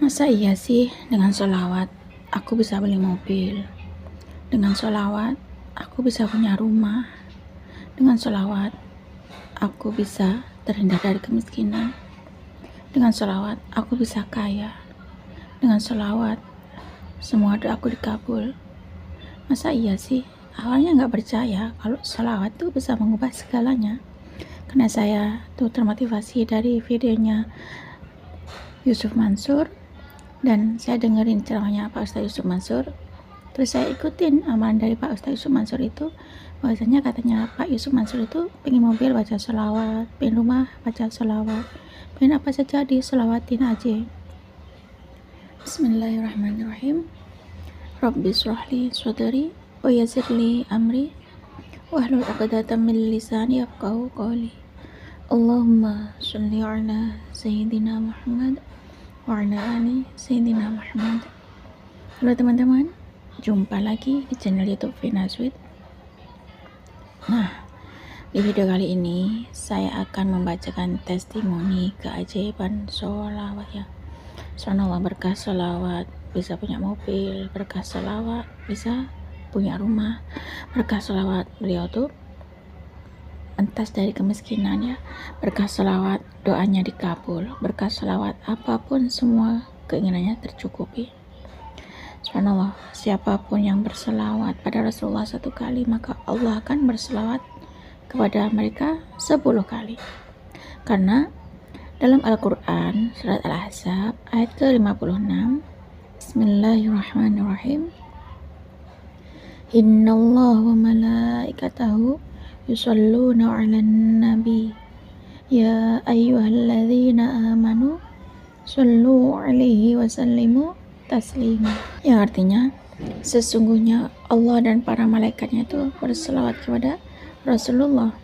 Masa iya sih dengan sholawat aku bisa beli mobil? Dengan sholawat aku bisa punya rumah. Dengan sholawat aku bisa terhindar dari kemiskinan. Dengan sholawat aku bisa kaya. Dengan sholawat semua doaku dikabul. Masa iya sih? Awalnya gak percaya kalau sholawat tuh bisa mengubah segalanya. Karena saya tuh termotivasi dari videonya Yusuf Mansur, dan saya dengerin ceramahnya Pak Ustadz Yusuf Mansur. Terus saya ikutin amalan dari Pak Ustadz Yusuf Mansur itu, bahwasanya katanya Pak Yusuf Mansur itu pengen mobil baca sholawat, pengen rumah baca sholawat, pengen apa saja diselawatin aja. Bismillahirrahmanirrahim. Rabbi shrahli sadri wa yassirli amri wahlul 'uqdatam min lisani yafqahu qawli. Allahumma sholli ala sayyidina Muhammad wa ala ali sayyidina Muhammad. Halo teman-teman, jumpa lagi di channel YouTube Vina Sweet. Nah, di video kali ini saya akan membacakan testimoni keajaiban sholawat ya. Subhanallah, berkah sholawat bisa punya mobil, berkah sholawat bisa punya rumah, berkah sholawat beliau tuh entas dari kemiskinan ya, berkah sholawat doanya dikabul, berkah sholawat apapun semua keinginannya tercukupi. Subhanallah, siapapun yang berselawat pada Rasulullah 1 kali, maka Allah akan berselawat kepada mereka 10 kali. Karena dalam Al-Quran surat Al-Ahzab ayat ke-56, Bismillahirrahmanirrahim, Innallaha wa malaikatahu yusholluna 'alan nabi ya ayyuhalladzina amanu shollu 'alaihi wa sallimu taslima, yang artinya sesungguhnya Allah dan para malaikatnya itu berselawat kepada Rasulullah.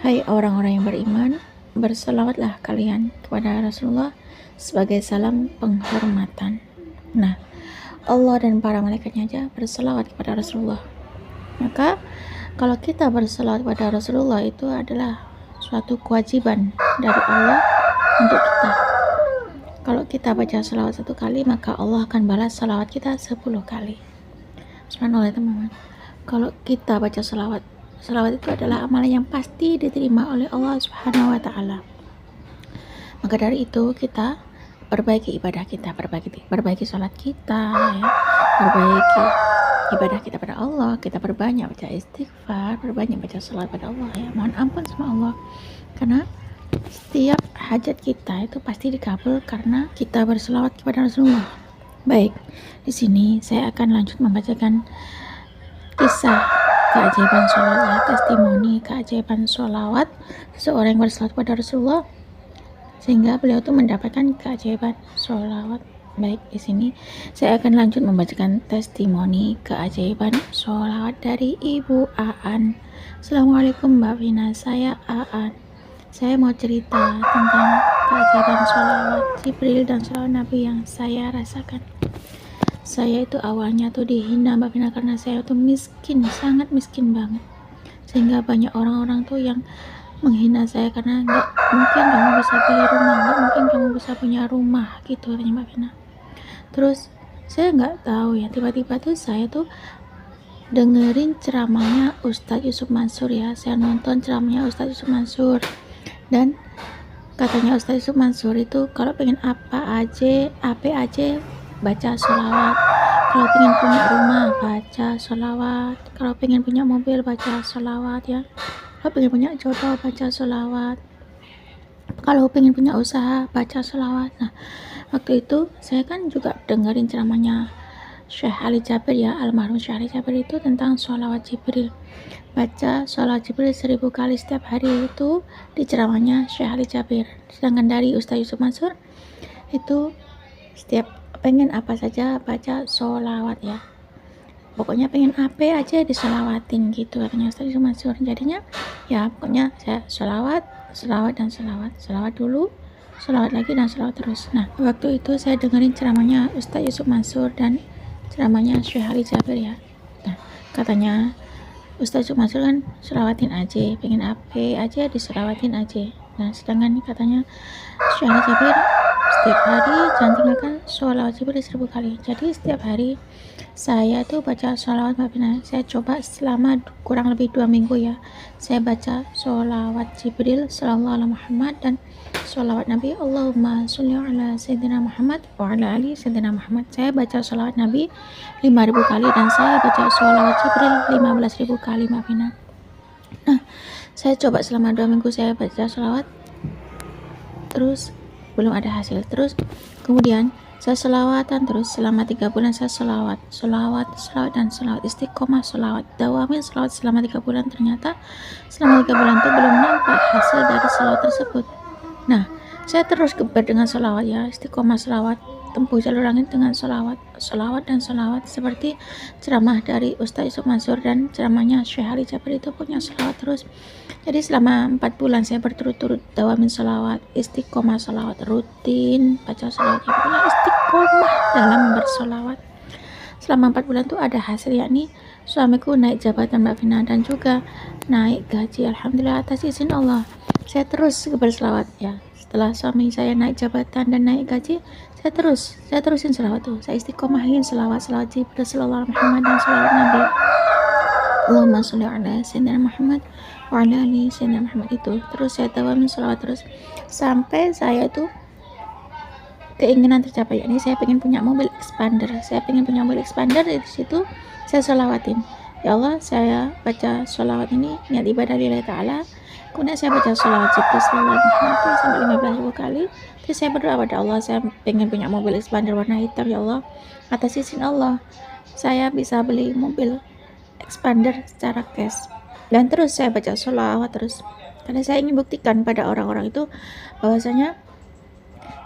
Hai orang-orang yang beriman, berselawatlah kalian kepada Rasulullah sebagai salam penghormatan. Nah, Allah dan para malaikatnya aja berselawat kepada Rasulullah. Maka kalau kita berselawat kepada Rasulullah itu adalah suatu kewajiban dari Allah untuk kita. Kalau kita baca selawat 1 kali, maka Allah akan balas selawat kita 10 kali. Subhanallah teman-teman. Kalau kita baca selawat itu adalah amalan yang pasti diterima oleh Allah Subhanahu wa Ta'ala. Maka dari itu kita perbaiki ibadah kita, perbaiki sholat kita ya, perbaiki ibadah kita pada Allah, kita perbanyak baca istighfar, perbanyak baca sholat pada Allah ya, mohon ampun sama Allah. Karena setiap hajat kita itu pasti dikabul karena kita berselawat kepada Rasulullah. Baik, di sini saya akan lanjut membacakan kisah keajaiban sholawat ya, testimoni keajaiban sholawat seseorang yang berselawat kepada Rasulullah sehingga beliau itu mendapatkan keajaiban sholawat. Baik, di sini saya akan lanjut membacakan testimoni keajaiban sholawat dari Ibu Aan. Assalamualaikum Mbak Vina, saya Aan. Saya mau cerita tentang keajaiban sholawat Jibril dan sholawat Nabi yang saya rasakan. Saya itu awalnya tuh dihina Mbak Vina karena saya tuh miskin, sangat miskin banget. Sehingga banyak orang-orang tuh yang menghina saya karena nggak mungkin kamu bisa beli rumah, nggak mungkin kamu bisa punya rumah gitu katanya Mbak Vina. Terus saya nggak tahu ya, tiba-tiba tuh saya tuh dengerin ceramahnya Ustadz Yusuf Mansur ya. Saya nonton ceramahnya Ustadz Yusuf Mansur, dan katanya Ustadz Yusuf Mansur itu kalau pengen apa aja baca sholawat, kalau pengen punya rumah baca sholawat, kalau pengen punya mobil baca sholawat ya, kalau pengen punya jodoh baca sholawat, kalau pengen punya usaha baca sholawat. Nah, waktu itu saya kan juga dengerin ceramahnya Syekh Ali Jabir ya, almarhum Syekh Ali Jabir itu tentang sholawat Jibril. Baca sholawat Jibril 1000 kali setiap hari itu di ceramahnya Syekh Ali Jabir. Sedangkan dari Ustadz Yusuf Mansur itu setiap pengen apa saja baca sholawat ya, pokoknya pengen apa aja disolawatin gitu katanya Ustadz Yusuf Mansur. Jadinya ya pokoknya saya sholawat dulu, sholawat lagi, dan sholawat terus. Nah, waktu itu saya dengerin ceramahnya Ustadz Yusuf Mansur dan ceramahnya Syekh Ali Jabir ya. Nah, katanya Ustadz Yusuf Mansur kan sholawatin aja, pengen apa aja disolawatin aja. Nah, sedangkan katanya Syekh Ali Jabir setiap hari jangan tinggalkan sholawat Jibril 1000 kali. Jadi setiap hari saya tuh baca sholawat Mbak Vina. Saya coba selama kurang lebih 2 minggu ya. Saya baca sholawat Jibril sallallahu alaihi Muhammad dan sholawat Nabi Allahumma sholli ala Sayyidina Muhammad wa ala ali Sayyidina Muhammad. Saya baca sholawat Nabi 5000 kali dan saya baca sholawat Jibril 15.000 kali Mbak Vina. Nah, saya coba selama 2 minggu saya baca sholawat, terus belum ada hasil. Terus kemudian saya selawatan terus selama 3 bulan. Saya selawat dan selawat, istiqomah selawat, dawamin selawat selama 3 bulan. Ternyata selama 3 bulan itu belum nampak hasil dari selawat tersebut. Nah, saya terus geber dengan selawat ya, istiqomah selawat, tempuh jalur langit dengan selawat dan selawat, seperti ceramah dari Ustaz Yusuf Mansur dan ceramahnya Syekh Ali Jabir itu punya selawat terus. Jadi selama 4 bulan saya berturut-turut dawamin selawat, istiqomah selawat, rutin baca selawat, yang punya istiqomah dalam berselawat. Selama 4 bulan tuh ada hasil, yakni suamiku naik jabatan Mbak Vina dan juga naik gaji, alhamdulillah atas izin Allah. Saya terus berselawat ya. Setelah suami saya naik jabatan dan naik gaji, saya terusin selawat tuh. Saya istiqomahin selawat Jibril sallallahu alaihi Muhammad dan selawat Nabi Allahumma sholli ala Sayyidina Muhammad wa ala ali Sayyidina Muhammad itu. Terus saya dawamin selawat terus sampai saya tuh keinginan tercapai. Ini saya pengen punya mobil expander. Dari situ saya selawatin. Ya Allah, saya baca sholawat ini niat ibadah lillahi ta'ala. Kemudian saya baca sholawat Jibril sallallahu alaihi Muhammad sampai 15.000 kali. Terus saya berdoa pada Allah, saya pengen punya mobil expander warna hitam. Ya Allah, atas izin Allah saya bisa beli mobil expander secara cash. Dan terus saya baca sholawat terus, karena saya ingin buktikan pada orang-orang itu bahwasanya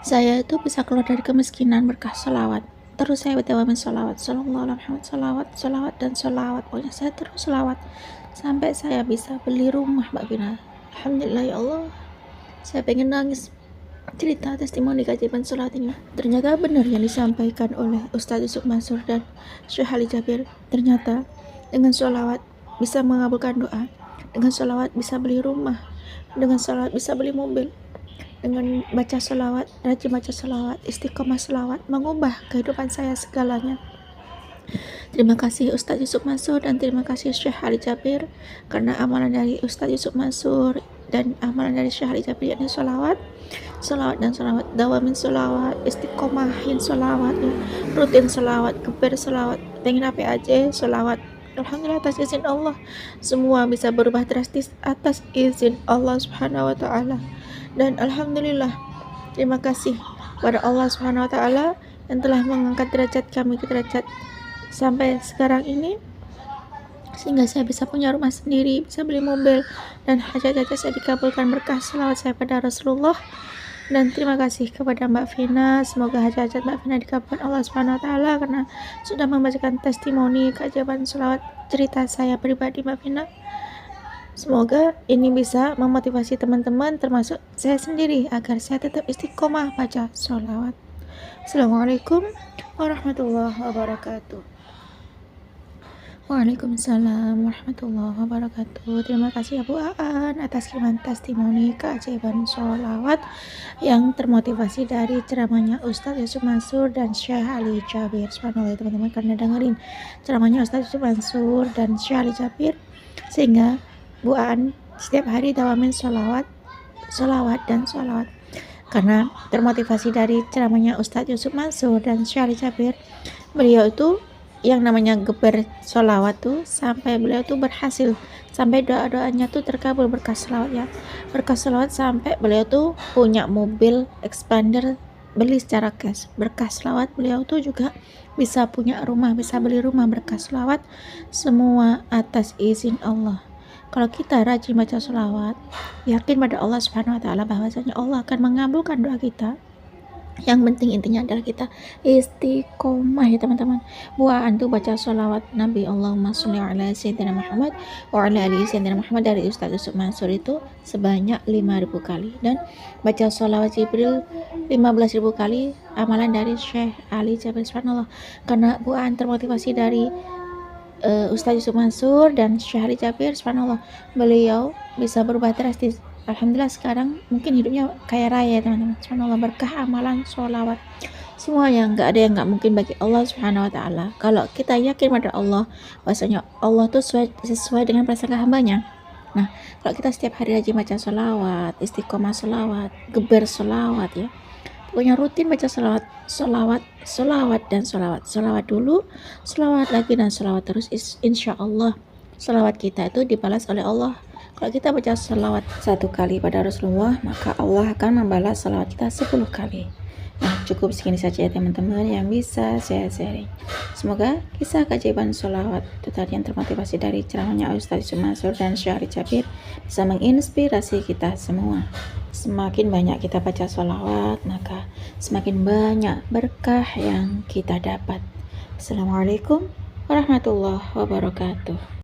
saya itu bisa keluar dari kemiskinan berkah sholawat. Terus saya berdawamin sholawat sallallahu alaihi Muhammad, sholawat dan sholawat. Pokoknya saya terus sholawat sampai saya bisa beli rumah Mbak Vina. Alhamdulillah ya Allah, saya pengen nangis cerita testimoni keajaiban sholawat ini. Ternyata benar yang disampaikan oleh Ustaz Yusuf Mansur dan Syekh Ali Jabir. Ternyata dengan sholawat bisa mengabulkan doa, dengan sholawat bisa beli rumah, dengan sholawat bisa beli mobil, dengan baca sholawat, rajin baca sholawat, istiqomah sholawat, mengubah kehidupan saya segalanya. Terima kasih Ustaz Yusuf Mansur dan terima kasih Syekh Ali Jabir, karena amalan dari Ustaz Yusuf Mansur dan amalan dari Syekh Ali Jabir yakni sholawat dan sholawat, dawamin sholawat, istiqomahin sholawat ya, rutin sholawat, geber sholawat, pengen apa aja sholawat. Alhamdulillah atas izin Allah semua bisa berubah drastis atas izin Allah Subhanahu wa taala. Dan alhamdulillah terima kasih pada Allah Subhanahu wa taala yang telah mengangkat derajat kami ke derajat sampai sekarang ini, sehingga saya bisa punya rumah sendiri, bisa beli mobil, dan hajat-hajat saya dikabulkan berkah selawat saya pada Rasulullah. Dan terima kasih kepada Mbak Vina, semoga hajat-hajat Mbak Vina dikabulkan Allah Subhanahu wa taala karena sudah membacakan testimoni keajaiban selawat cerita saya pribadi Mbak Vina. Semoga ini bisa memotivasi teman-teman termasuk saya sendiri agar saya tetap istiqomah baca sholawat. Assalamualaikum warahmatullahi wabarakatuh. Waalaikumsalam warahmatullahi wabarakatuh. Terima kasih Abu Aan atas kiriman testimoni keajaiban sholawat yang termotivasi dari ceramahnya Ustaz Yusuf Mansur dan Syekh Ali Jabir. Subhanallah teman-teman, karena dengerin ceramahnya Ustaz Yusuf Mansur dan Syekh Ali Jabir, sehingga Bu Aan setiap hari dawamin sholawat dan sholawat. Karena termotivasi dari ceramahnya Ustaz Yusuf Mansur dan Syekh Ali Jabir, beliau itu yang namanya geber sholawat tuh sampai beliau tuh berhasil, sampai doa-doanya tuh terkabul berkah sholawat ya, berkah sholawat sampai beliau tuh punya mobil expander beli secara cash. Berkah sholawat beliau tuh juga bisa punya rumah, bisa beli rumah berkah sholawat, semua atas izin Allah. Kalau kita rajin baca sholawat, yakin pada Allah Subhanahu wa taala bahwasanya Allah akan mengabulkan doa kita. Yang penting intinya adalah kita istiqomah ya teman-teman. Buaan tuh baca sholawat Nabi Allahumma sholli ala Sayyidina Muhammad wa ala ali Sayyidina Muhammad dari Ustaz Yusuf Mansur itu sebanyak 5.000 kali, dan baca sholawat Jibril 15.000 kali amalan dari Syekh Ali Jabir. Subhanallah, karena buaan termotivasi dari Ustaz Yusuf Mansur dan Syekh Ali Jabir, subhanallah, beliau bisa berubah drastis Alhamdulillah sekarang mungkin hidupnya kaya raya teman-teman. Subhanallah, berkah amalan sholawat. Semuanya nggak ada yang nggak mungkin bagi Allah Subhanahu Wa Taala. Kalau kita yakin pada Allah, bahwasanya Allah tuh sesuai dengan prasangka hambanya. Nah, kalau kita setiap hari rajin baca sholawat, istiqomah sholawat, geber sholawat ya, pokoknya rutin baca sholawat, sholawat, sholawat dan sholawat, sholawat dulu, sholawat lagi dan sholawat terus. Insya Allah sholawat kita itu dibalas oleh Allah. Kalau kita baca sholawat 1 kali pada Rasulullah, maka Allah akan membalas sholawat kita 10 kali. Nah, cukup segini saja ya teman-teman yang bisa saya sharing. Semoga kisah keajaiban sholawat itu tadi yang termotivasi dari ceramahnya Ustaz Mansur dan Syahri Jabir bisa menginspirasi kita semua. Semakin banyak kita baca sholawat, maka semakin banyak berkah yang kita dapat. Assalamualaikum warahmatullahi wabarakatuh.